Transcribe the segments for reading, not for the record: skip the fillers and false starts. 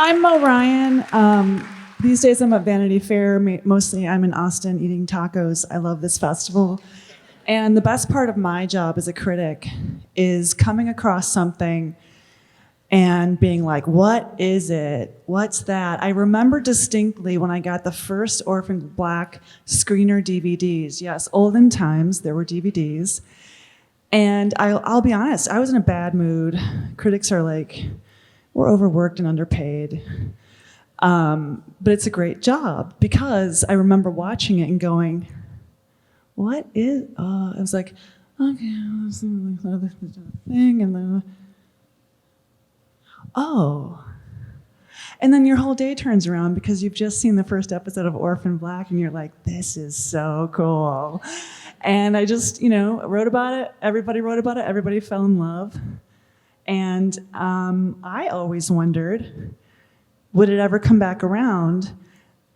I'm Maureen. These days I'm at Vanity Fair. Mostly I'm in Austin eating tacos. I love this festival. And the best part of my job as a critic is coming across something and being like, what is it? What's that? I remember distinctly when I got the first Orphan Black screener DVDs. Yes, olden times, there were DVDs. And I'll be honest, I was in a bad mood. Critics are like, we're overworked and underpaid. But it's a great job because I remember watching it and going, what is, I was like, okay, this thing, and then, oh. And then your whole day turns around because you've just seen the first episode of Orphan Black and you're like, this is so cool. And I just, wrote about it. Everybody wrote about it. Everybody fell in love. And I always wondered, would it ever come back around?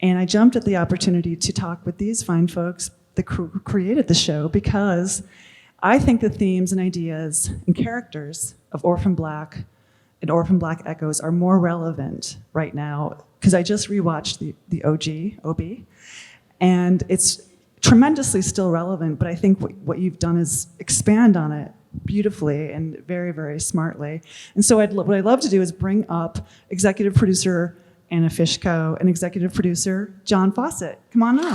And I jumped at the opportunity to talk with these fine folks that created the show because I think the themes and ideas and characters of Orphan Black and Orphan Black Echoes are more relevant right now because I just rewatched the OB, and it's tremendously still relevant, but I think what you've done is expand on it beautifully and very, very smartly. And so what I'd love to do is bring up executive producer Anna Fishko and executive producer John Fawcett. Come on now.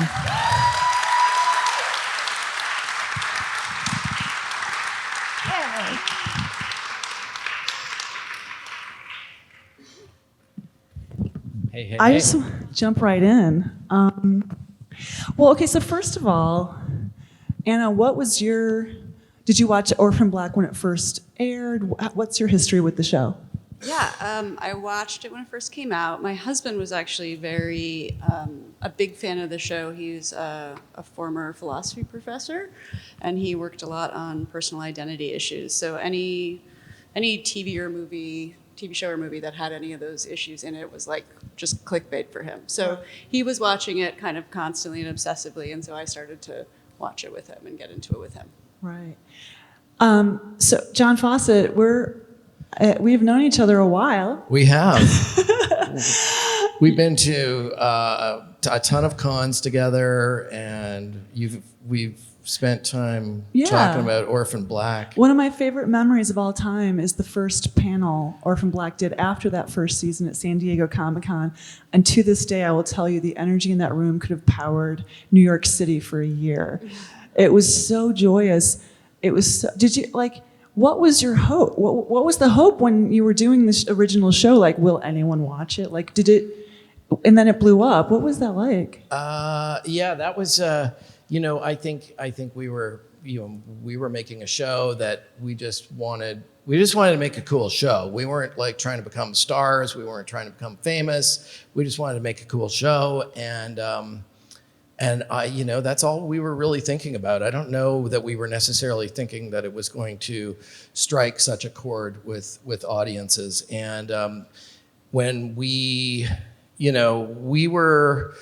Hey. I just jump right in. Well, okay, so first of all, Anna, did you watch Orphan Black when it first aired? What's your history with the show? Yeah, I watched it when it first came out. My husband was actually a big fan of the show. He's a former philosophy professor, and he worked a lot on personal identity issues. So any TV show or movie that had any of those issues in it was like just clickbait for him. So he was watching it kind of constantly and obsessively, and so I started to watch it with him and get into it with him. Right. So John Fawcett, we've known each other a while. We have. We've been to a ton of cons together, and we've spent time talking about Orphan Black. One of my favorite memories of all time is the first panel Orphan Black did after that first season at San Diego Comic-Con. And to this day, I will tell you, the energy in that room could have powered New York City for a year. It was so joyous. It was so, what was your hope? What was the hope when you were doing this original show? Like, will anyone watch it? Like, did it, and then it blew up. What was that like? Yeah, that was, I think we were making a show that we just wanted to make a cool show. We weren't like trying to become stars. We weren't trying to become famous. We just wanted to make a cool show. And that's all we were really thinking about. I don't know that we were necessarily thinking that it was going to strike such a chord with audiences. And when we were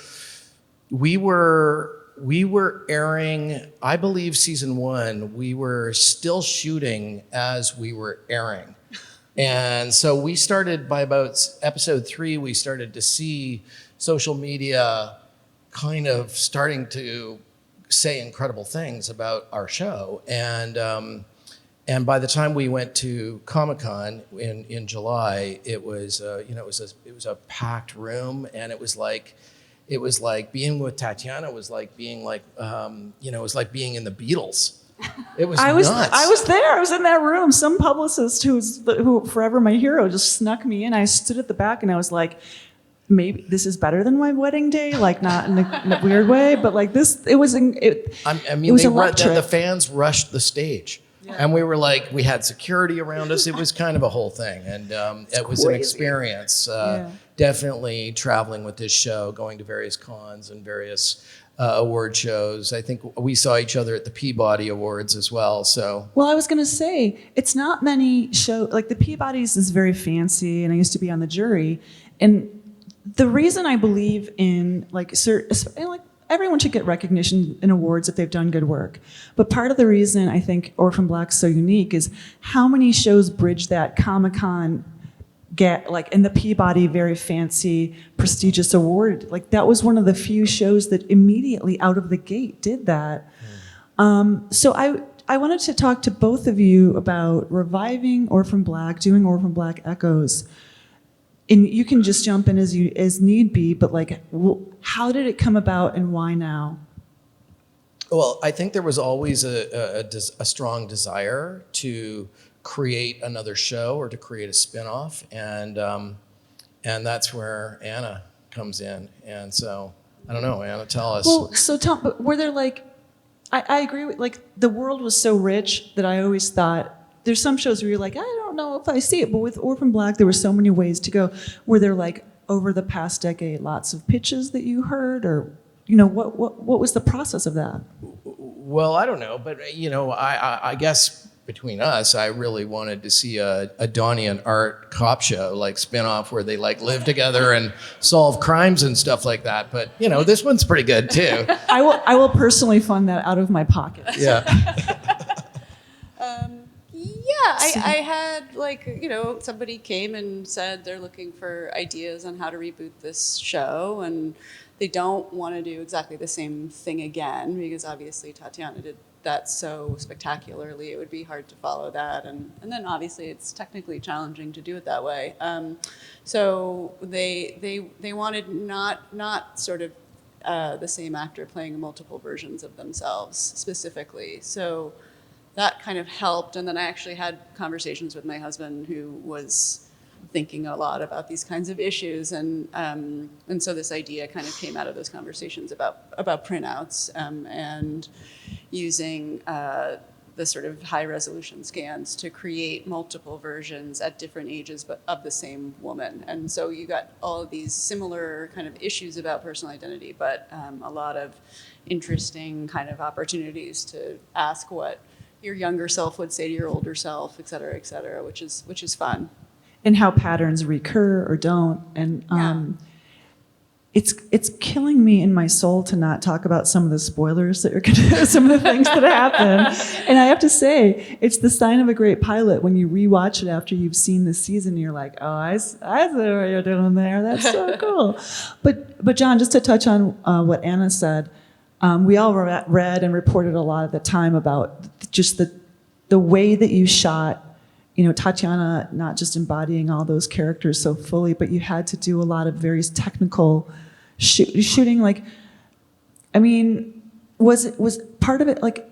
airing, I believe season 1, we were still shooting as we were airing. And so we started by about episode 3, we started to see social media kind of starting to say incredible things about our show. And by the time we went to Comic-Con in July, it was a packed room, and it was like being with Tatiana was like being like it was like being in the Beatles. It was nuts. I was there. I was in that room. Some publicist who forever my hero just snuck me in. I stood at the back and I was like, maybe this is better than my wedding day, like not in a weird way, but like this, it was electric. The fans rushed the stage. Yeah. And we were like, we had security around us. It was kind of a whole thing. And it was crazy. An experience. Definitely traveling with this show, going to various cons and various award shows. I think we saw each other at the Peabody Awards as well. So. Well, I was going to say, it's not many shows, like the Peabodys is very fancy, and I used to be on the jury. And the reason I believe in everyone should get recognition in awards if they've done good work. But part of the reason I think Orphan Black's so unique is how many shows bridge that Comic-Con get like in the Peabody very fancy prestigious award. Like that was one of the few shows that immediately out of the gate did that. So I wanted to talk to both of you about reviving Orphan Black, doing Orphan Black Echoes. And you can just jump in as need be, but like, how did it come about and why now? Well, I think there was always a strong desire to create another show or to create a spinoff, and that's where Anna comes in. And so, I don't know, Anna, tell us. Well, so Tom, but were there like, I agree with, like, the world was so rich that I always thought, there's some shows where you're like, I don't know if I see it, but with Orphan Black, there were so many ways to go. Were there like, over the past decade, lots of pitches that you heard, or, you know, what was the process of that? Well, I don't know, but you know, I guess between us, I really wanted to see a Donnie and Art cop show, like spinoff, where they like live together and solve crimes and stuff like that. But you know, this one's pretty good too. I will personally fund that out of my pocket. Yeah. I had, like, you know, somebody came and said they're looking for ideas on how to reboot this show, and they don't want to do exactly the same thing again, because obviously Tatiana did that so spectacularly, it would be hard to follow that, and then obviously it's technically challenging to do it that way. So they wanted not sort of the same actor playing multiple versions of themselves specifically. So that kind of helped, and then I actually had conversations with my husband, who was thinking a lot about these kinds of issues, and so this idea kind of came out of those conversations about printouts and using the sort of high resolution scans to create multiple versions at different ages, but of the same woman. And so you got all of these similar kind of issues about personal identity, but a lot of interesting kind of opportunities to ask what your younger self would say to your older self, et cetera, which is fun. And how patterns recur or don't. And it's killing me in my soul to not talk about some of the spoilers that are gonna, some of the things that happen. And I have to say, it's the sign of a great pilot when you rewatch it after you've seen the season. You're like, oh, I see what you're doing there. That's so cool. But John, just to touch on what Anna said, we all read and reported a lot at the time about just the way that you shot, you know, Tatiana not just embodying all those characters so fully, but you had to do a lot of very technical shooting. Like, I mean, was part of it like,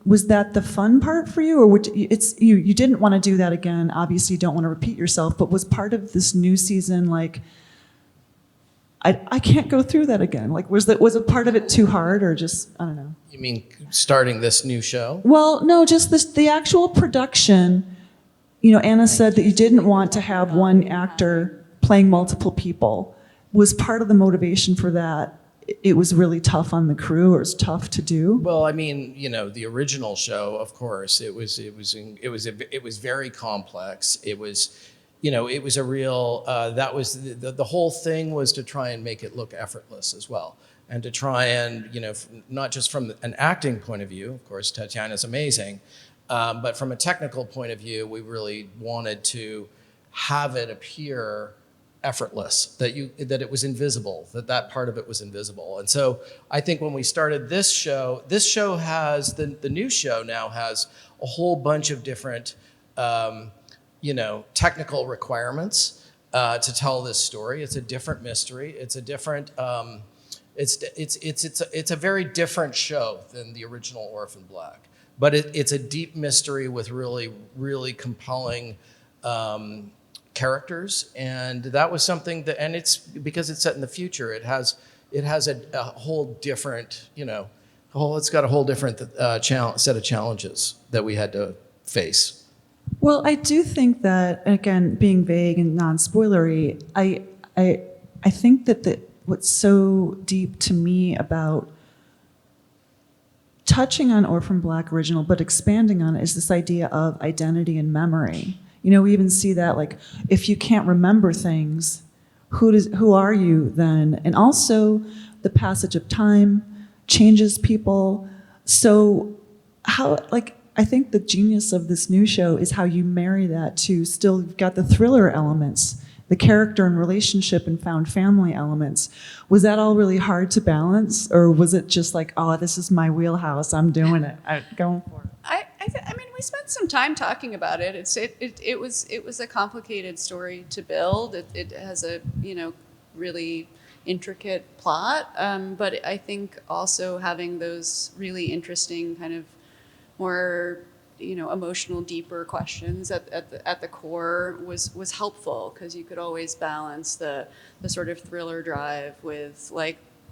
was that the fun part for you, or you didn't want to do that again? Obviously, you don't want to repeat yourself, but was part of this new season like, I can't go through that again? Like, was a part of it too hard, or just, I don't know? You mean starting this new show? Well, no, just the actual production. You know, Anna said that you didn't want to have one actor playing multiple people. Was part of the motivation for that, it was really tough on the crew, or it was tough to do? Well, I mean, you know, the original show, of course, it was very complex. It was, you know, it was a real, that was, the whole thing was to try and make it look effortless as well. And to try and, you know, not just from an acting point of view, of course, Tatiana's amazing, but from a technical point of view, we really wanted to have it appear effortless, that it was invisible, that part of it was invisible. And so I think when we started this show has, the new show now has a whole bunch of different, you know, technical requirements to tell this story. It's a different mystery. It's a different, it's a very different show than the original Orphan Black. But it's a deep mystery with really, really compelling characters, and that was something that, and it's because it's set in the future. It has a whole different, you know, it's got a whole different set of challenges that we had to face. Well, I do think that, again, being vague and non-spoilery, I think that what's so deep to me about touching on Orphan Black original, but expanding on it, is this idea of identity and memory. You know, we even see that, like, if you can't remember things, who are you then? And also, the passage of time changes people. So how, like, I think the genius of this new show is how you marry that to still, you've got the thriller elements, the character and relationship and found family elements. Was that all really hard to balance, or was it just like, oh, this is my wheelhouse, I'm doing it, I'm going for it? I mean, we spent some time talking about it. It was a complicated story to build. It has a really intricate plot, but I think also having those really interesting kind of more emotional, deeper questions at the core was helpful, because you could always balance the sort of thriller drive with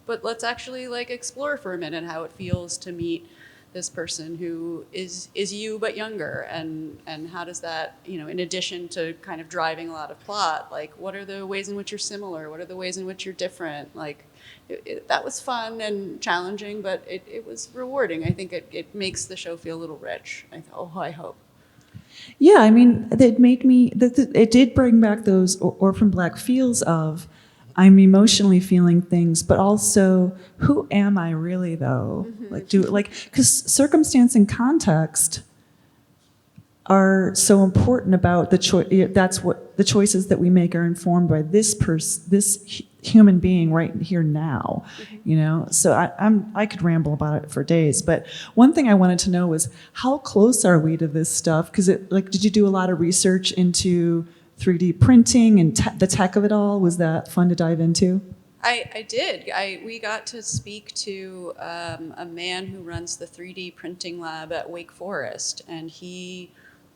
but let's actually explore for a minute how it feels to meet this person who is you but younger, and how does that, in addition to kind of driving a lot of plot, what are the ways in which you're similar, what are the ways in which you're different. That was fun and challenging, but it was rewarding. I think it makes the show feel a little rich. I hope. Yeah, I mean, it did bring back those Orphan Black feels of, I'm emotionally feeling things, but also, who am I really though? Mm-hmm. Because circumstance and context are so important about the choice. That's what the choices that we make are informed by this human being right here now. Mm-hmm. So I could ramble about it for days, but one thing I wanted to know was, how close are we to this stuff? Because did you do a lot of research into 3D printing and the tech of it all? Was that fun to dive into? I did. We got to speak to a man who runs the 3D printing lab at Wake Forest, and he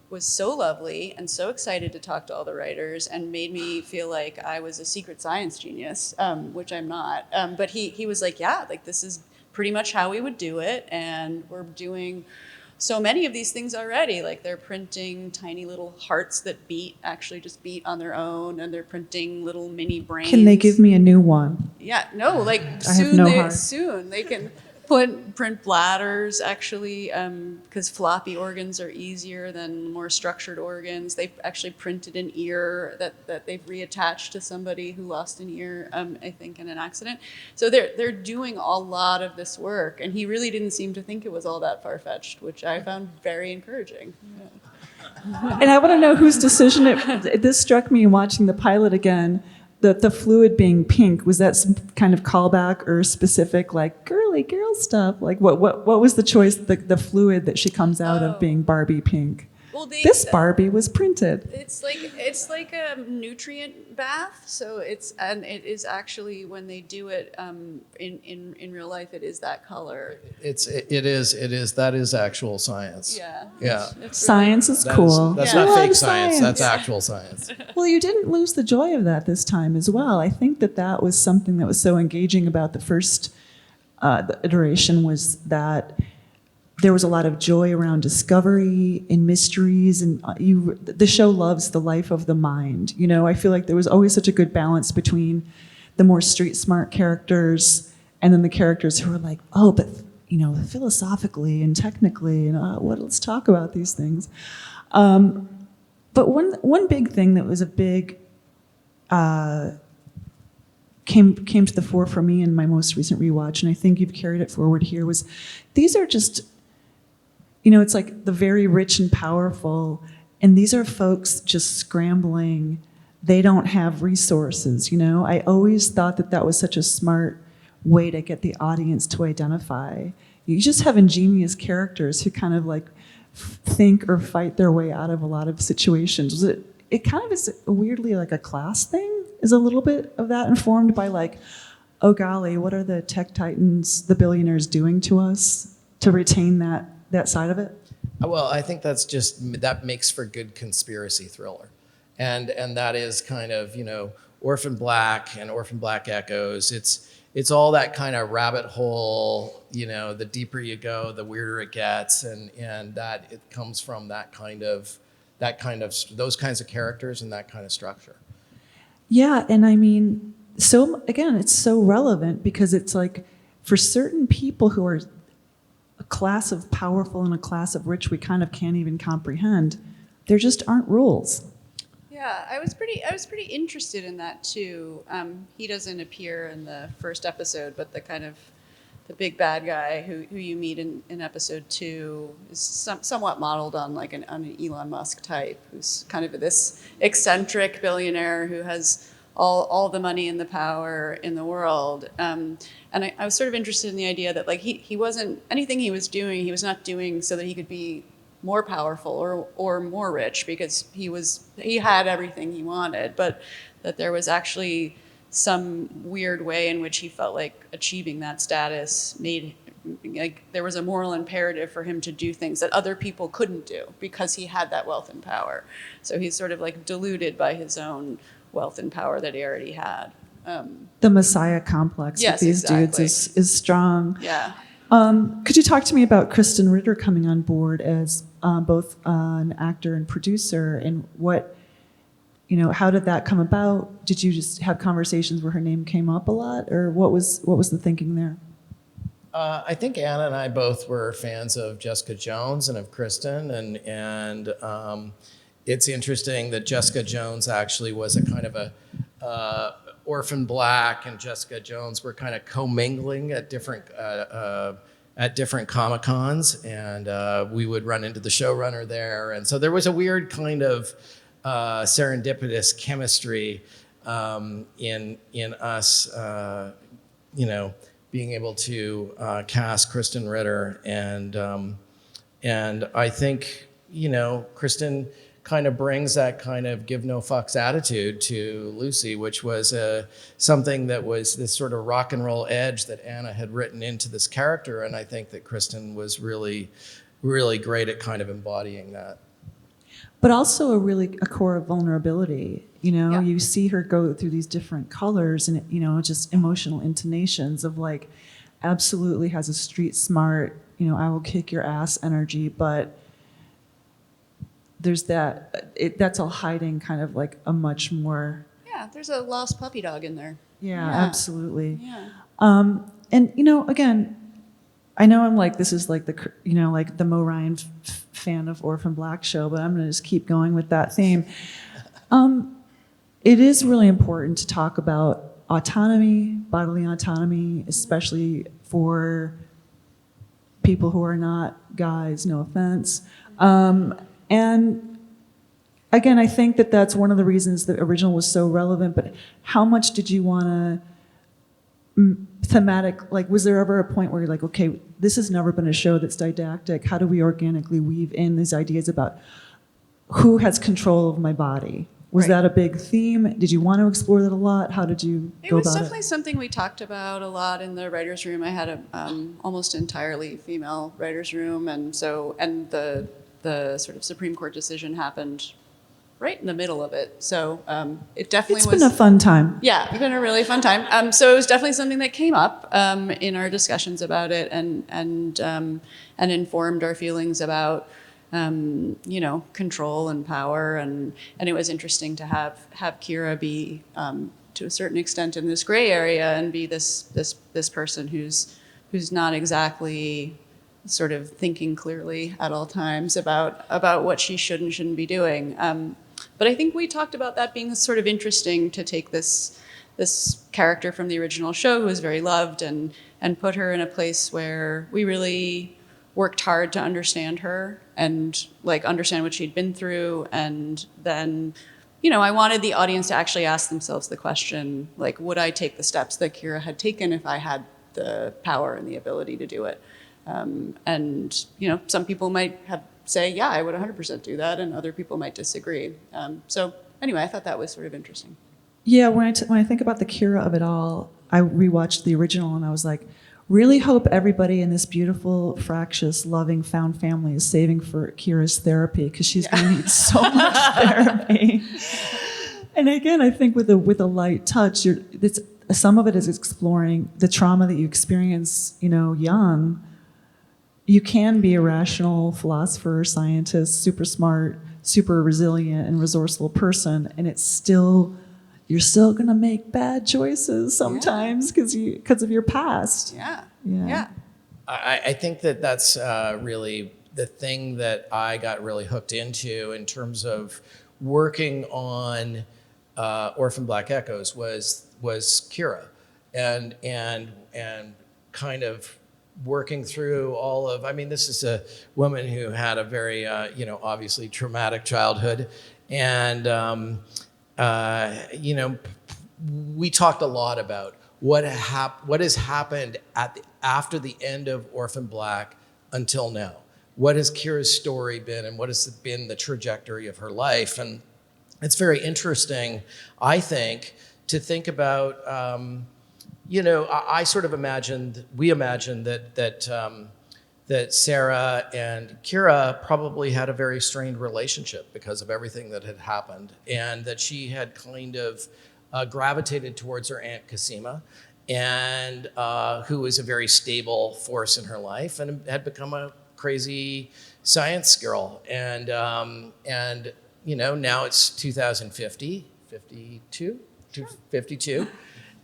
was so lovely and so excited to talk to all the writers, and made me feel like I was a secret science genius, which I'm not. But he was like, yeah, this is pretty much how we would do it, and we're doing so many of these things already. They're printing tiny little hearts that actually just beat on their own, and they're printing little mini brains. Can they give me a new one? Yeah, no, soon they can print bladders, actually, because floppy organs are easier than more structured organs. They've actually printed an ear that they've reattached to somebody who lost an ear, I think, in an accident. So they're doing a lot of this work, and he really didn't seem to think it was all that far-fetched, which I found very encouraging. Yeah. And I want to know whose decision this struck me watching the pilot again. The fluid being pink, was that some kind of callback or specific, girly girl stuff? What was the choice, the fluid that she comes out of being Barbie pink? Well, this Barbie was printed. It's like a nutrient bath. So it is actually, when they do it in real life, it is that color. It is that is actual science. Yeah. It's science is cool. That's not fake science. That's actual science. Well, you didn't lose the joy of that this time as well. I think that was something that was so engaging about the first the iteration, was that there was a lot of joy around discovery and mysteries, and the show loves the life of the mind. I feel like there was always such a good balance between the more street smart characters and then the characters who were like, oh, but philosophically and technically, and let's talk about these things. But one big thing that was a big came to the fore for me in my most recent rewatch, and I think you've carried it forward here, was these are just, it's like the very rich and powerful, and these are folks just scrambling. They don't have resources, I always thought that was such a smart way to get the audience to identify. You just have ingenious characters who kind of think or fight their way out of a lot of situations. It kind of is weirdly like a class thing. Is a little bit of that informed by oh golly, what are the tech titans, the billionaires doing to us to retain that side of it? Well, I think that makes for good conspiracy thriller. And that is kind of, Orphan Black and Orphan Black Echoes. It's all that kind of rabbit hole, the deeper you go, the weirder it gets, and that it comes from those kinds of characters and that kind of structure. Yeah, and I mean, so again, it's so relevant because it's for certain people who are a class of powerful and a class of rich we kind of can't even comprehend, there just aren't rules. Yeah, I was pretty interested in that too. He doesn't appear in the first episode, but the big bad guy who you meet in episode 2 is somewhat modeled on like on an Elon Musk type, who's kind of this eccentric billionaire who has all the money and the power in the world. And I was sort of interested in the idea that like he wasn't, anything he was doing, he was not doing so that he could be more powerful or more rich, because he had everything he wanted, but that there was actually some weird way in which he felt like achieving that status made, like, there was a moral imperative for him to do things that other people couldn't do because he had that wealth and power. So he's sort of like deluded by his own wealth and power that he already had. The Messiah complex Yes, with these exactly. dudes is strong. Yeah. Could you talk to me about Kristen Ritter coming on board as both an actor and producer, and what, how did that come about? Did you just have conversations where her name came up a lot, or what was the thinking there? I think Anna and I both were fans of Jessica Jones and of Kristen, and it's interesting that Jessica Jones actually was a kind of a Orphan Black and Jessica Jones were kind of commingling at different Comic-Cons, and we would run into the showrunner there, and so there was a weird kind of serendipitous chemistry in us, being able to cast Kristen Ritter, and I think Kristen kind of brings that kind of give no fucks attitude to Lucy, which was something that was this sort of rock and roll edge that Anna had written into this character, and I think that Kristen was really, really great at kind of embodying that. But also a core of vulnerability. Yeah. You see her go through these different colors and, just emotional intonations of like, absolutely has a street smart, I will kick your ass energy, but there's that's all hiding kind of like a much more. Yeah, there's a lost puppy dog in there. Yeah, absolutely. Yeah. And, again, I know I'm like, this is like like the Mo Ryan fan of Orphan Black show, but I'm going to just keep going with that theme. It is really important to talk about autonomy, bodily autonomy, especially for people who are not guys, no offense. And again, I think that that's one of the reasons the original was so relevant, but how much did you want to thematic, like was there ever a point where you're like, okay, this has never been a show that's didactic, how do we organically weave in these ideas about who has control of my body? Was that a big theme? Did you want to explore that a lot? How did you go about it? It was definitely something we talked about a lot in the writer's room. I had a almost entirely female writer's room, and the sort of Supreme Court decision happened right in the middle of it. So it definitely was. It's been a fun time. Yeah, it's been a really fun time. So it was definitely something that came up in our discussions about it, and informed our feelings about control and power, and it was interesting to have Kira be to a certain extent in this gray area and be this person who's not exactly sort of thinking clearly at all times about what she should and shouldn't be doing. But I think we talked about that being sort of interesting to take this character from the original show, who was very loved, and put her in a place where we really worked hard to understand her and like understand what she'd been through. And then, I wanted the audience to actually ask themselves the question, like, would I take the steps that Kira had taken if I had the power and the ability to do it? And some people might say, yeah, I would 100% do that, and other people might disagree. So anyway, I thought that was sort of interesting. Yeah, when I think about the Kira of it all, I rewatched the original and I was like, really hope everybody in this beautiful, fractious, loving, found family is saving for Kira's therapy, because she's going to need so much therapy. And again, I think with a light touch, some of it is exploring the trauma that you experience, young. You can be a rational philosopher, scientist, super smart, super resilient and resourceful person, and you're still gonna make bad choices sometimes because of your past. Yeah. I think that's really the thing that I got really hooked into in terms of working on Orphan Black Echoes was Kira, and kind of working through all of, I mean, this is a woman who had a very, obviously traumatic childhood. And, we talked a lot about what has happened after the end of Orphan Black until now. What has Kira's story been, and what has been the trajectory of her life? And it's very interesting, I think, to think about, I sort of we imagined that Sarah and Kira probably had a very strained relationship because of everything that had happened, and that she had kind of gravitated towards her Aunt Cosima, and who was a very stable force in her life and had become a crazy science girl. And now it's 2050, 52.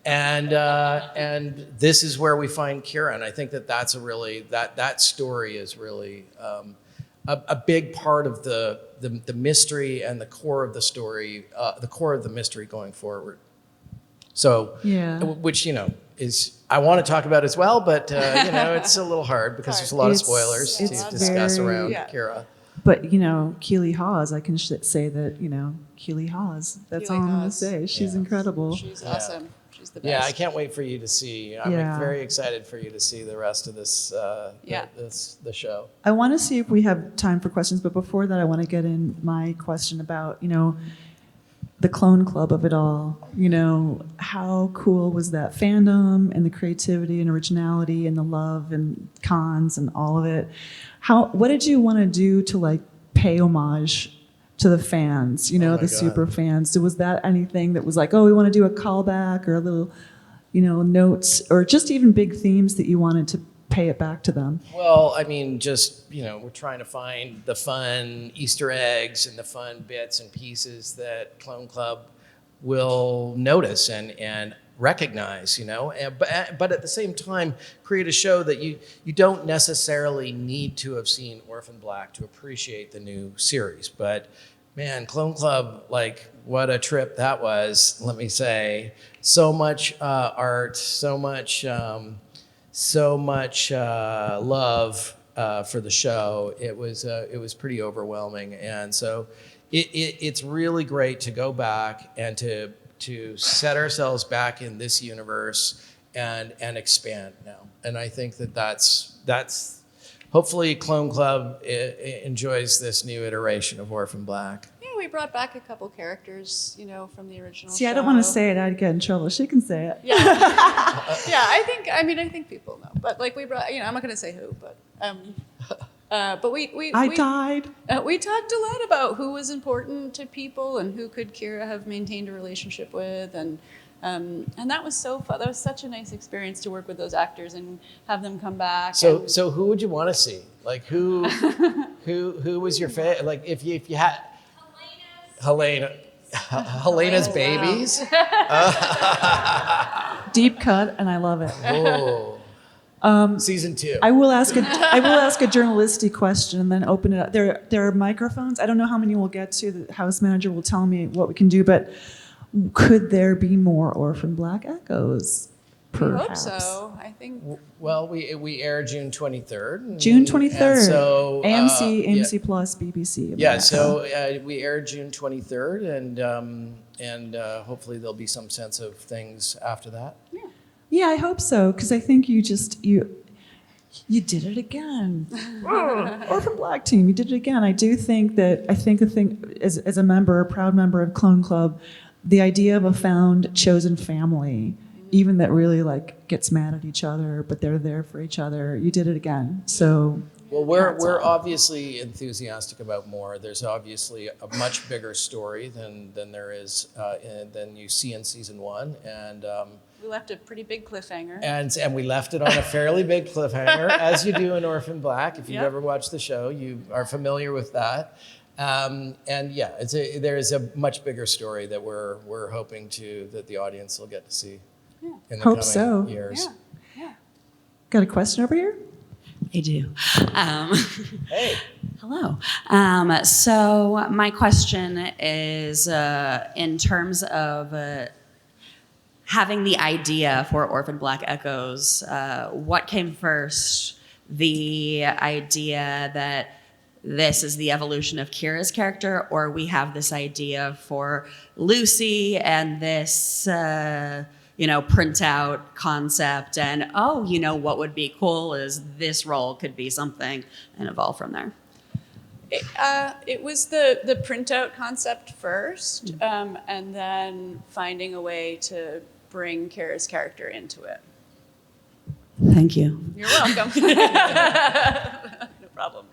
And this is where we find Kira, and I think that's a really that story is really a big part of the mystery and the core of the story, the core of the mystery going forward. So, which is I want to talk about as well, but it's a little hard because there's a lot of spoilers to discuss around Kira. But Keeley Hawes, I can say that Keeley Hawes. That's all I'm going to say. She's incredible. She's awesome. She's the best. Yeah, I can't wait for you to see. I'm very excited for you to see the rest of this. The show. I want to see if we have time for questions, but before that, I want to get in my question about the clone club of it all. How cool was that fandom and the creativity and originality and the love and cons and all of it? What did you want to do to pay homage to the fans, the super fans? Was that anything that was like, oh, we want to do a callback or a little, notes, or just even big themes that you wanted to pay it back to them? Well, I mean, just, we're trying to find the fun Easter eggs and the fun bits and pieces that Clone Club will notice and recognize, but at the same time, create a show that you don't necessarily need to have seen Orphan Black to appreciate the new series. But man, Clone Club, what a trip that was, let me say. So much art, so much love for the show. It was pretty overwhelming. And so it's really great to go back and to set ourselves back in this universe and expand now. And I think that's hopefully Clone Club enjoys this new iteration of Orphan Black. Yeah, we brought back a couple characters, from the original See, show. I don't want to say it. I'd get in trouble. She can say it. Yeah. I think people know. But we brought, I'm not going to say who, but we died. We talked a lot about who was important to people and who could Kira have maintained a relationship with, and that was so fun. That was such a nice experience to work with those actors and have them come back. So who would you want to see? Who was your favorite? If you had Helena's babies. Deep cut, and I love it. Oh. Season 2. I will ask a journalistic question and then open it up. There are microphones. I don't know how many we'll get to. The house manager will tell me what we can do, but could there be more Orphan Black echoes? Perhaps. We hope so. I think. Well, we air June 23rd. June 23rd. So AMC Plus, BBC. Yeah. So we air June 23rd, and hopefully there'll be some sense of things after that. Yeah. Yeah, I hope so, because I think you did it again. Orphan Black team, you did it again. I do think the thing as a proud member of Clone Club, the idea of a found chosen family, even that really gets mad at each other, but they're there for each other. You did it again. So. Well, we're obviously enthusiastic about more. There's obviously a much bigger story than there is than you see in season 1, and. We left a pretty big cliffhanger. And we left it on a fairly big cliffhanger, as you do in Orphan Black. If you've ever watched the show, you are familiar with that. There is a much bigger story that we're hoping that the audience will get to see in the coming years. Yeah. Got a question over here? I do. Hey. Hello. So my question is in terms of having the idea for Orphan Black Echoes, what came first? The idea that this is the evolution of Kira's character, or we have this idea for Lucy and this, printout concept, and what would be cool is this role could be something, and evolve from there. It was the printout concept first, and then finding a way to bring Kira's character into it. Thank you. You're welcome. No problem.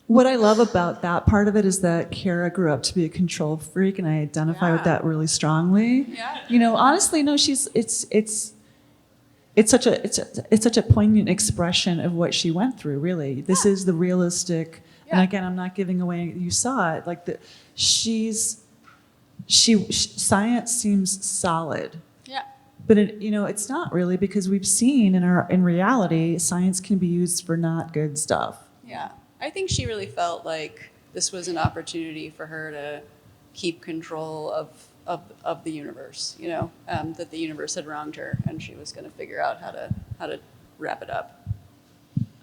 What I love about that part of it is that Kara grew up to be a control freak, and I identify with that really strongly. Yeah. Honestly, no, it's such a poignant expression of what she went through. Really, this is the realistic. Yeah. And again, I'm not giving away. You saw it. Like science seems solid. Yeah. But it's not really, because we've seen in reality, science can be used for not good stuff. Yeah. I think she really felt like this was an opportunity for her to keep control of the universe, that the universe had wronged her, and she was going to figure out how to wrap it up.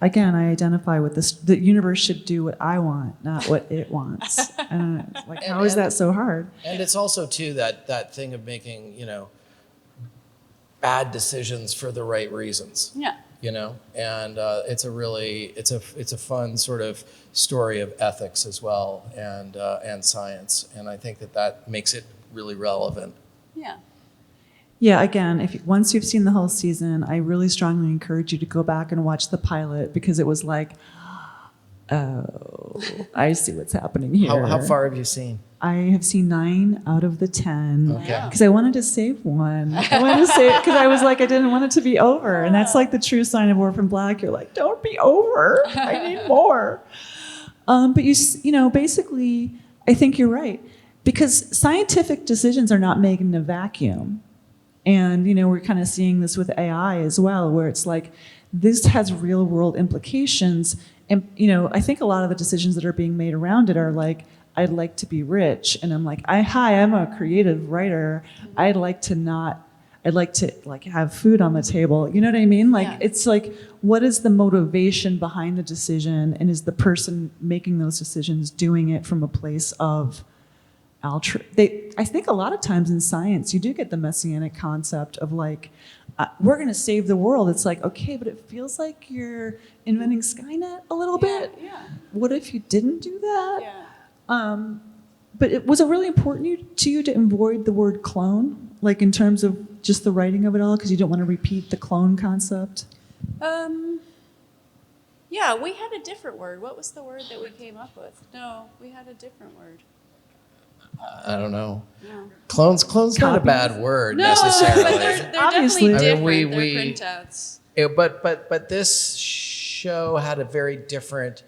Again, I identify with this. The universe should do what I want, not what it wants. And how is that so hard? And it's also too that thing of making bad decisions for the right reasons. Yeah. And it's a fun sort of story of ethics as well, and science, and I think that makes it really relevant. Yeah. Yeah, again, once you've seen the whole season, I really strongly encourage you to go back and watch the pilot, because it was like, oh, I see what's happening here. How far have you seen? I have seen 9 out of the 10. Okay. Because I wanted to save one. I wanted to save because I was like, I didn't want it to be over. And that's like the true sign of Orphan Black. You're like, don't be over. I need more. But basically, I think you're right. Because scientific decisions are not made in a vacuum. And, we're kind of seeing this with AI as well, where it's like, this has real world implications. And, I think a lot of the decisions that are being made around it are like, I'd like to be rich. And I'm like, I'm a creative writer. I'd like to have food on the table. You know what I mean? It's like, what is the motivation behind the decision? And is the person making those decisions doing it from a place of I think a lot of times in science, you do get the messianic concept of like, we're going to save the world. It's like, okay, but it feels like you're inventing Skynet a little bit. Yeah. What if you didn't do that? Yeah. But was it really important to you to avoid the word clone, like in terms of just the writing of it all, because you don't want to repeat the clone concept? Yeah, we had a different word. What was the word that we came up with? No, we had a different word. I don't know. No. Clone's not a bad word necessarily. But they're Obviously. definitely I different. mean, They're printouts. But this show had a very different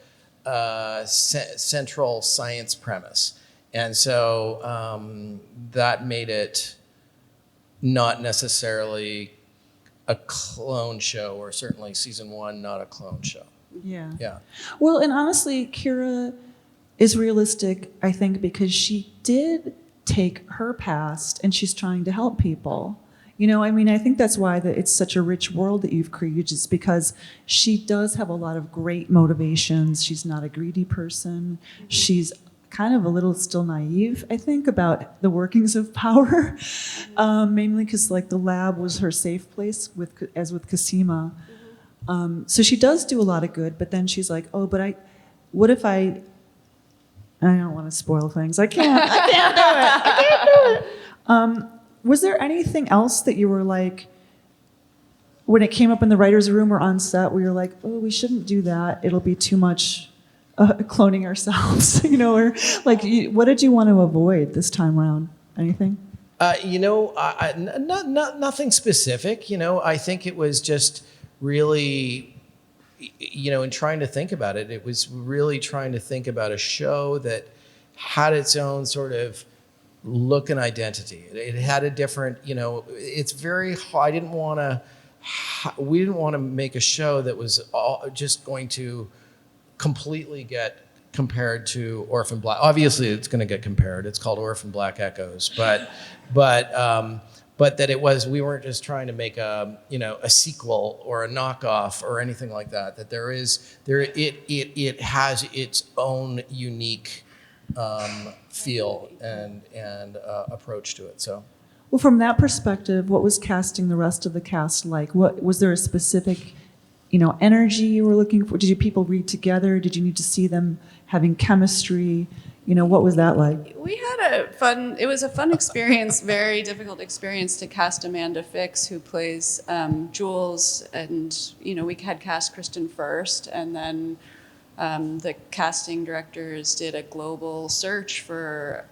central science premise, and so that made it not necessarily a clone show, or certainly season 1 not a clone show. Yeah. Yeah. Well, and honestly, Kira is realistic, I think, because she did take her past and she's trying to help people. I think that's why it's such a rich world that you've created, is because she does have a lot of great motivations. She's not a greedy person. She's kind of a little still naive, I think, about the workings of power, mainly because like the lab was her safe place, as with Cosima. So she does do a lot of good, but then she's like, oh, but what if I don't want to spoil things. I can't do it. Was there anything else that you were like, when it came up in the writer's room or on set, where you're like, oh, we shouldn't do that. It'll be too much cloning ourselves, or like, what did you want to avoid this time around? Anything? Nothing specific. I think it was just really, in trying to think about it, it was really trying to think about a show that had its own sort of look and identity. It had a different, it's very hard. We didn't want to make a show that was just going to completely get compared to Orphan Black. Obviously, it's going to get compared. It's called Orphan Black Echoes, but but that we weren't just trying to make a sequel or a knockoff or anything like that. That it has its own unique feel and approach to it. So. Well, from that perspective, what was casting the rest of the cast like? What was there a specific, energy you were looking for? Did people read together? Did you need to see them having chemistry? What was that like? We had it was a fun experience, very difficult experience to cast Amanda Fix, who plays Jules, and, we had cast Kristen first, and then the casting directors did a global search for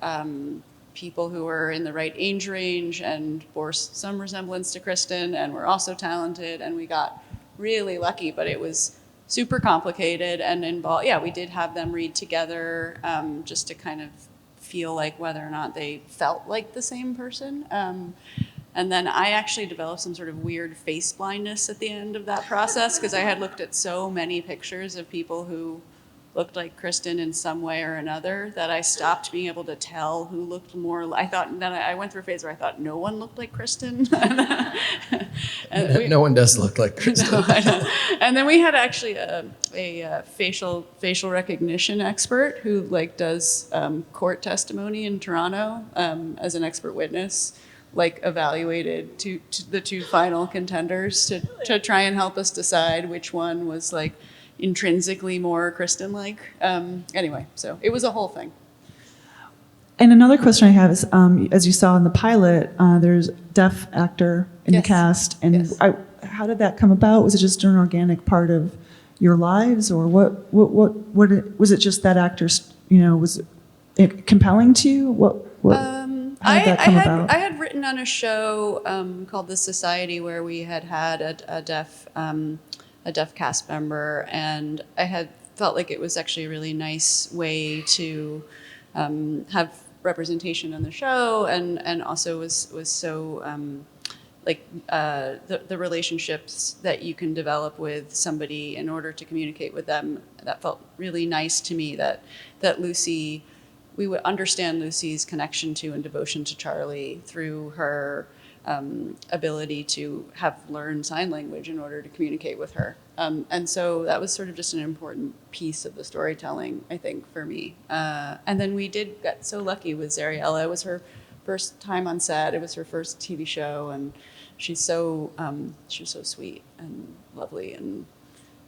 people who were in the right age range and bore some resemblance to Kristen and were also talented, and we got really lucky, but it was super complicated and involved. Yeah, we did have them read together just to kind of feel like whether or not they felt like the same person. And then I actually developed some sort of weird face blindness at the end of that process because I had looked at so many pictures of people who looked like Kristen in some way or another that I stopped being able to tell who looked more. I went through a phase where I thought no one looked like Kristen. No one does look like Kristen. No, I know. And then we had actually a facial recognition expert who does court testimony in Toronto as an expert witness, evaluated the two final contenders to try and help us decide which one was intrinsically more Kristen-like. Anyway, so it was a whole thing. And another question I have is, as you saw in the pilot, there's a deaf actor in the cast, and Yes. How did that come about? Was it just an organic part of your lives, or what was it? Just that actor's, was it compelling to you? How did that come about? I had written on a show called The Society where we had a deaf cast member, and I had felt like it was actually a really nice way to have representation on the show, and also was so the relationships that you can develop with somebody in order to communicate with them. That felt really nice to me. That Lucy, we would understand Lucy's connection to and devotion to Charlie through her ability to have learned sign language in order to communicate with her. And so that was sort of just an important piece of the storytelling, I think, for me. And then we did get so lucky with Zariella. It was her first time on set. It was her first TV show, and she was so sweet and lovely, and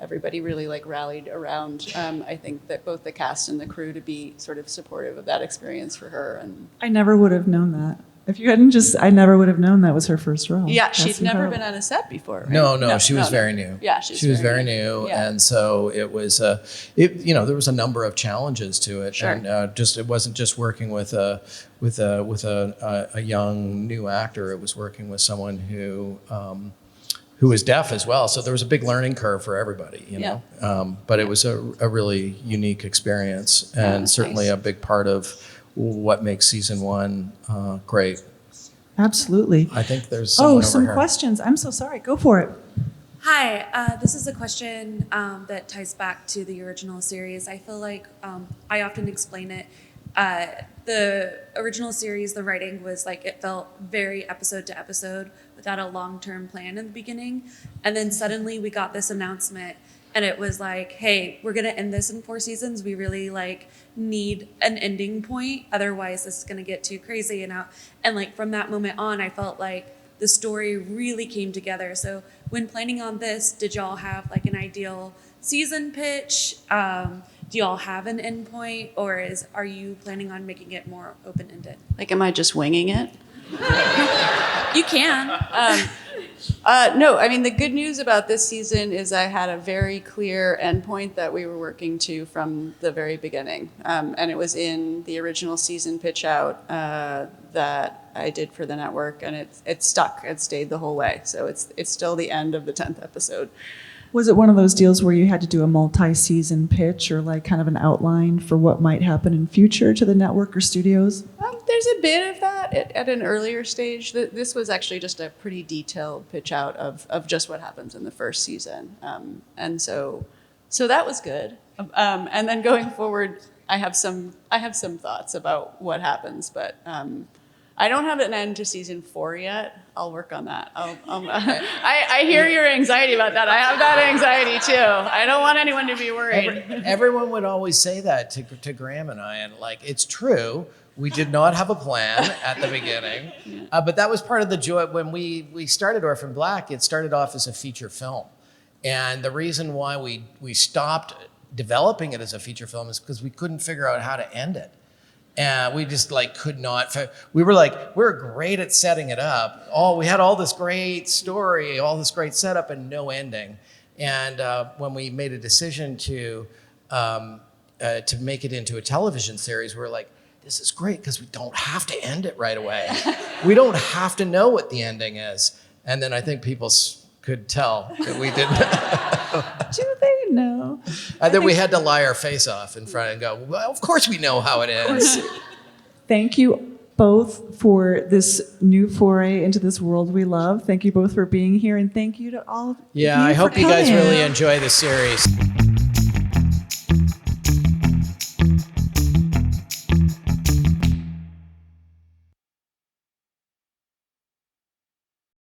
everybody really rallied around. I think that both the cast and the crew to be sort of supportive of that experience for her. And I never would have known that. If you hadn't I never would have known that was her first role. yeah, That's she'd never incredible. been on a set before. Right? No, she was very new. Yeah, she was very new, Yeah. and so it was. There was a number of challenges to it, Sure. and it wasn't just working with a young new actor. It was working with someone who was deaf as well. So there was a big learning curve for everybody, But it was a really unique experience, and certainly nice. a big part of what makes season one great. Absolutely. I think there's someone over some here. questions. I'm so sorry. Go for it. Hi, this is a question that ties back to the original series. I feel like I often explain it. The original series, the writing was it felt very episode to episode without a long-term plan in the beginning. And then suddenly we got this announcement, and it was hey, we're going to end this in 4 seasons. We really need an ending point. Otherwise, this is going to get too crazy. And from that moment on, I felt like the story really came together. So when planning on this, did y'all have an ideal season pitch? Do y'all have an end point, or are you planning on making it more open-ended? Am I just winging it? You can. No, I mean, the good news about this season is I had a very clear endpoint that we were working to from the very beginning. And it was in the original season pitch out that I did for the network, and it stuck. It stayed the whole way. So it's still the end of the 10th episode. Was it one of those deals where you had to do a multi-season pitch or kind of an outline for what might happen in future to the network or studios? There's a bit of that at an earlier stage. This was actually just a pretty detailed pitch out of just what happens in the first season. And so that was good. And then going forward, I have some thoughts about what happens, but I don't have an end to season 4 yet. I'll work on that. I hear your anxiety about that. I have that anxiety too. I don't want anyone to be worried. Everyone would always say that to Graham and I, and like, it's true. We did not have a plan at the beginning, but that was part of the joy. When we started Orphan Black, it started off as a feature film. And the reason why we stopped developing it as a feature film is because we couldn't figure out how to end it. And we just like could not. We were like, we're great at setting it up. We had all this great story, all this great setup, and no ending. And when we made a decision to make it into a television series, we were like, this is great because we don't have to end it right away. We don't have to know what the ending is. And then I think people could tell that we didn't. Do they know? And then we had to lie our face off in front and go, well, of course we know how it ends. Thank you both for this new foray into this world we love. Thank you both for being here, and thank you to all of you Yeah, I for hope you guys coming. really enjoy the series.